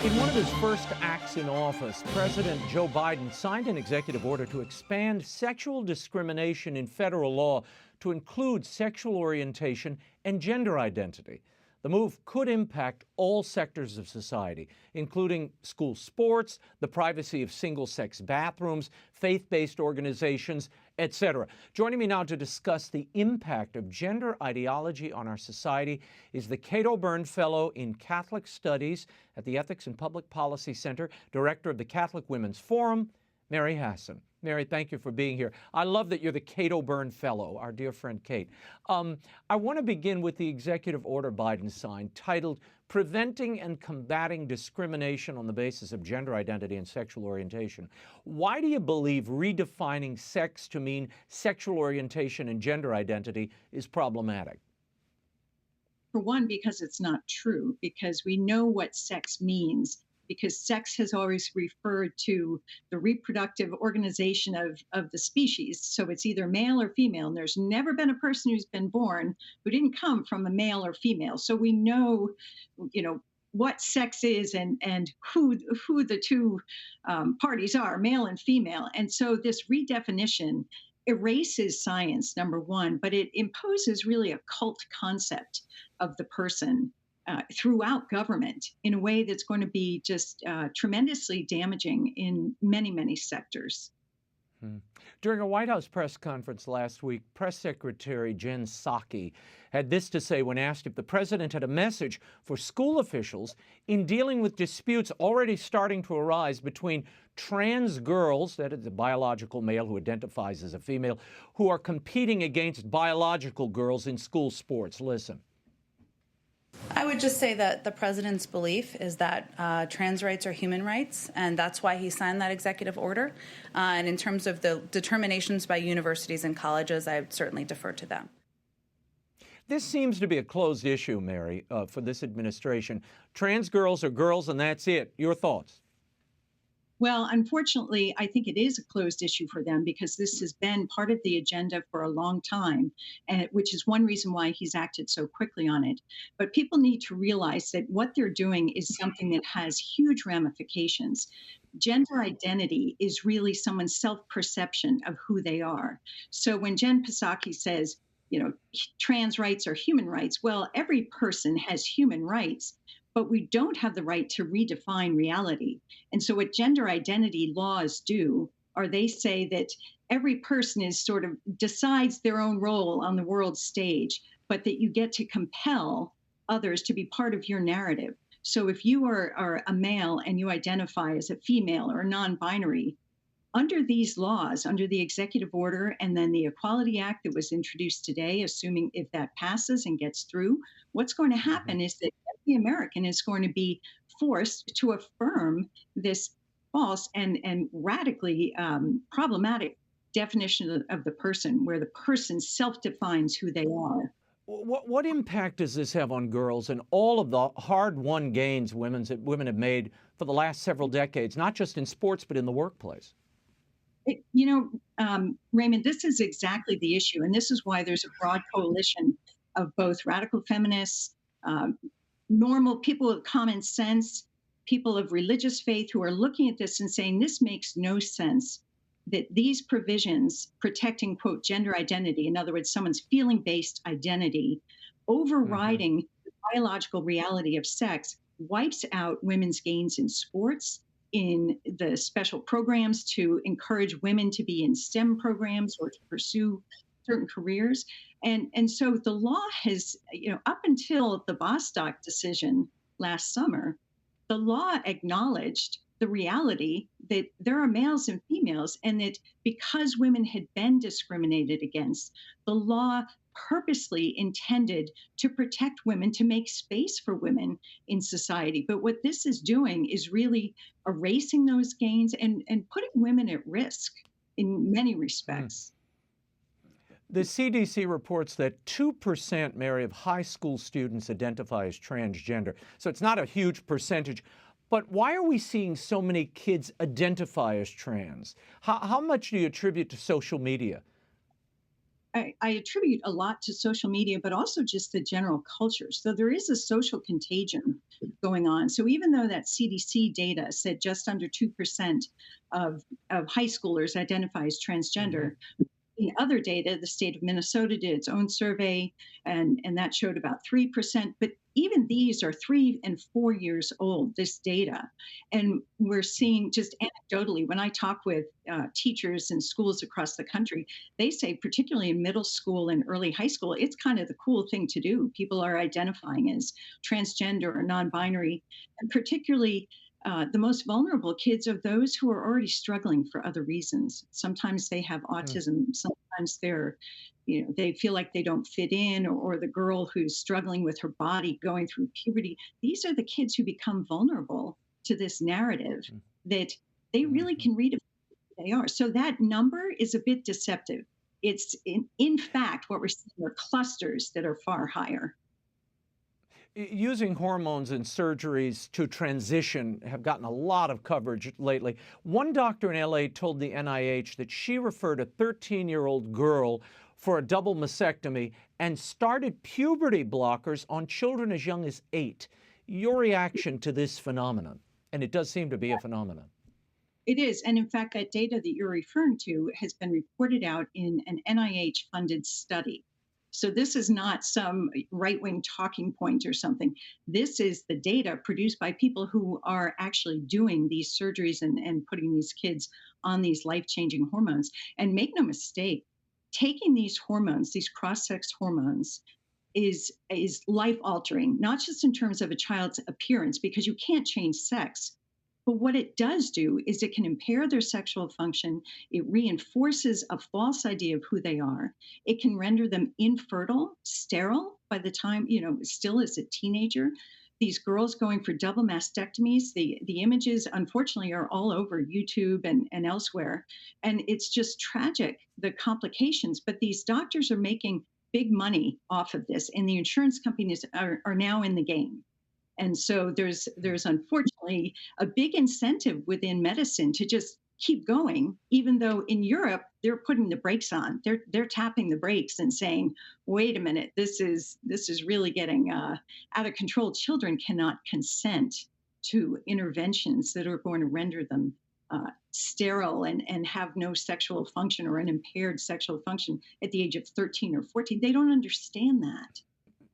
In one of his first acts in office, President Joe Biden signed an executive order to expand sexual discrimination in federal law to include sexual orientation and gender identity. The move could impact all sectors of society, including school sports, the privacy of single-sex bathrooms, faith-based organizations, etc. Joining me now to discuss the impact of gender ideology on our society is the Cato Byrne Fellow in Catholic Studies at the Ethics and Public Policy Center, Director of the Catholic Women's Forum, Mary Hasson. Mary, thank you for being here. I love that you're the Cato Byrne Fellow, our dear friend Kate. I want to begin with the executive order Biden signed titled Preventing and Combating Discrimination on the Basis of Gender Identity and Sexual Orientation. Why do you believe redefining sex to mean sexual orientation and gender identity is problematic? For one, because it's not true, because we know what sex means, because sex has always referred to the reproductive organization of the species. So it's either male or female, and there's never been a person who's been born who didn't come from a male or female. So we know, what sex is and who the two parties are, male and female. And so this redefinition erases science, number one, but it imposes really a cult concept of the person throughout government in a way that's going to be just tremendously damaging in many, many sectors. During a White House press conference last week, Press Secretary Jen Psaki had this to say when asked if the president had a message for school officials in dealing with disputes already starting to arise between trans girls, that is a biological male who identifies as a female, who are competing against biological girls in school sports. Listen. I would just say that the president's belief is that trans rights are human rights, and that's why he signed that executive order. And in terms of the determinations by universities and colleges, I would certainly defer to them. This seems to be a closed issue, Mary, for this administration. Trans girls are girls, and that's it. Your thoughts? Well, unfortunately, I think it is a closed issue for them because this has been part of the agenda for a long time, which is one reason why he's acted so quickly on it. But people need to realize that what they're doing is something that has huge ramifications. Gender identity is really someone's self-perception of who they are. So when Jen Psaki says, trans rights are human rights, well, every person has human rights, but we don't have the right to redefine reality. And so what gender identity laws do are they say that every person is sort of decides their own role on the world stage, but that you get to compel others to be part of your narrative. So if you are a male and you identify as a female or non-binary, under these laws, under the executive order and then the Equality Act that was introduced today, assuming if that passes and gets through, what's going to happen is that every American is going to be forced to affirm this false and radically problematic definition of the person, where the person self-defines who they are. What impact does this have on girls and all of the hard-won gains women have made for the last several decades, not just in sports, but in the workplace? Raymond, this is exactly the issue. And this is why there's a broad coalition of both radical feminists, normal people with common sense, people of religious faith who are looking at this and saying this makes no sense, that these provisions protecting, quote, gender identity, in other words, someone's feeling-based identity, overriding the biological reality of sex, wipes out women's gains in sports, in the special programs to encourage women to be in STEM programs or to pursue certain careers. And so the law has, up until the Bostock decision last summer, the law acknowledged the reality that there are males and females, and that because women had been discriminated against, the law purposely intended to protect women, to make space for women in society. But what this is doing is really erasing those gains and putting women at risk in many respects. The CDC reports that 2%, Mary, of high school students identify as transgender. So it's not a huge percentage. But why are we seeing so many kids identify as trans? How much do you attribute to social media? I attribute a lot to social media, but also just the general culture. So there is a social contagion going on. So even though that CDC data said just under 2% of high schoolers identify as transgender, in other data, the state of Minnesota did its own survey, and that showed about 3%. But even these are 3 and 4 years old, this data. And we're seeing just anecdotally, when I talk with teachers in schools across the country, they say, particularly in middle school and early high school, it's kind of the cool thing to do. People are identifying as transgender or non binary, and particularly the most vulnerable kids are those who are already struggling for other reasons. Sometimes they have autism. Sometimes they feel like they don't fit in, or the girl who's struggling with her body going through puberty. These are the kids who become vulnerable to this narrative that they really can read who they are. So that number is a bit deceptive. It's in fact, what we're seeing are clusters that are far higher. Using hormones and surgeries to transition have gotten a lot of coverage lately. One doctor in LA told the NIH that she referred a 13-year-old girl for a double mastectomy and started puberty blockers on children as young as 8. Your reaction to this phenomenon, and it does seem to be a phenomenon. It is. And in fact, that data that you're referring to has been reported out in an NIH-funded study. So this is not some right-wing talking point or something. This is the data produced by people who are actually doing these surgeries and putting these kids on these life-changing hormones. And make no mistake, taking these hormones, these cross-sex hormones, is life-altering, not just in terms of a child's appearance, because you can't change sex. But what it does do is it can impair their sexual function. It reinforces a false idea of who they are. It can render them infertile, sterile by the time, still as a teenager. These girls going for double mastectomies, the images, unfortunately, are all over YouTube and elsewhere. And it's just tragic, the complications. But these doctors are making big money off of this, and the insurance companies are now in the game. And so there's unfortunately a big incentive within medicine to just keep going, even though in Europe they're putting the brakes on. They're tapping the brakes and saying, "Wait a minute, this is really getting out of control. Children cannot consent to interventions that are going to render them sterile and have no sexual function or an impaired sexual function at the age of 13 or 14. They don't understand that."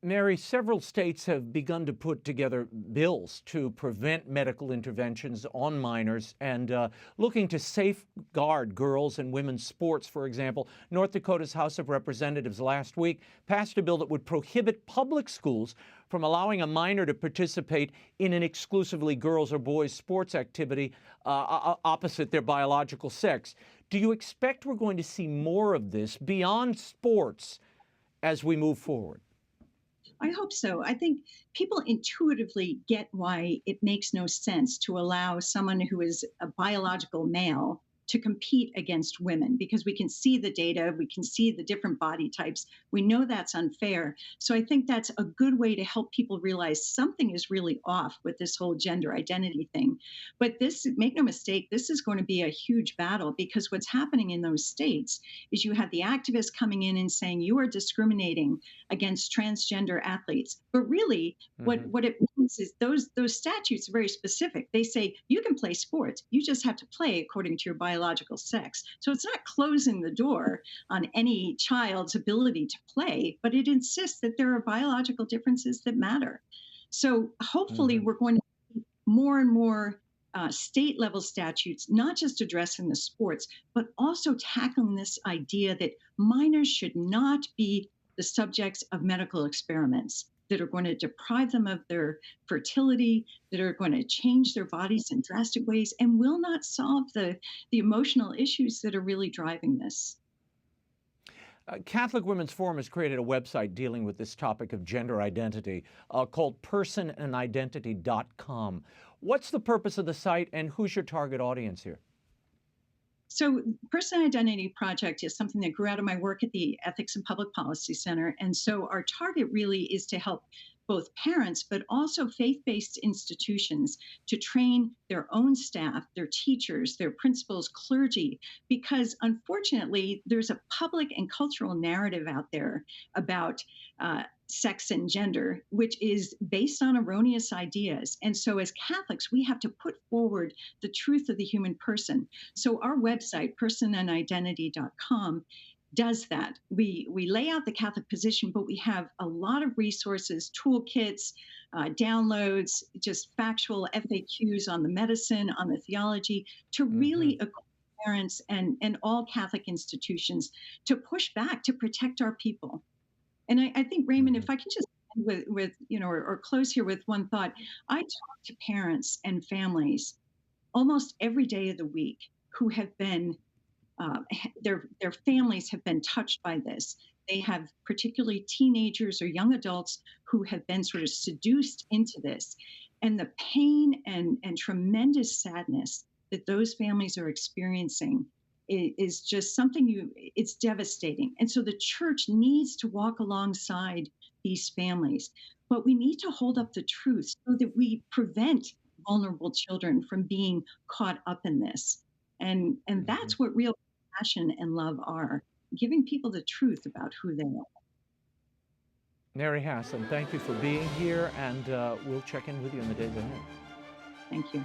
Mary, several states have begun to put together bills to prevent medical interventions on minors and looking to safeguard girls and women's sports, for example. North Dakota's House of Representatives last week passed a bill that would prohibit public schools from allowing a minor to participate in an exclusively girls or boys sports activity opposite their biological sex. Do you expect we're going to see more of this beyond sports as we move forward? I hope so. I think people intuitively get why it makes no sense to allow someone who is a biological male to compete against women, because we can see the data, we can see the different body types. We know that's unfair. So I think that's a good way to help people realize something is really off with this whole gender identity thing. But this, make no mistake, this is going to be a huge battle, because what's happening in those states is you have the activists coming in and saying you are discriminating against transgender athletes. But really, what it means is those statutes are very specific. They say you can play sports, you just have to play according to your biological sex. So it's not closing the door on any child's ability to play, but it insists that there are biological differences that matter. So hopefully we're going to see more and more state level statutes, not just addressing the sports, but also tackling this idea that minors should not be the subjects of medical experiments that are going to deprive them of their fertility, that are going to change their bodies in drastic ways, and will not solve the emotional issues that are really driving this. Catholic Women's Forum has created a website dealing with this topic of gender identity called personandidentity.com. What's the purpose of the site, and who's your target audience here? So Person Identity Project is something that grew out of my work at the Ethics and Public Policy Center. And so our target really is to help both parents, but also faith-based institutions to train their own staff, their teachers, their principals, clergy, because unfortunately, there's a public and cultural narrative out there about sex and gender, which is based on erroneous ideas. And so, as Catholics, we have to put forward the truth of the human person. So, our website, personandidentity.com, does that. We lay out the Catholic position, but we have a lot of resources, toolkits, downloads, just factual FAQs on the medicine, on the theology, to really equip parents and all Catholic institutions to push back, to protect our people. And I think, Raymond, if I can just end with or close here with one thought. I talk to parents and families almost every day of the week who have been their families have been touched by this. They have particularly teenagers or young adults who have been sort of seduced into this, and the pain and tremendous sadness that those families are experiencing is just something it's devastating. And so the church needs to walk alongside these families, but we need to hold up the truth so that we prevent vulnerable children from being caught up in this. And that's what real compassion and love are, giving people the truth about who they are. Mary Hasson, thank you for being here, and we'll check in with you in the days ahead. Thank you.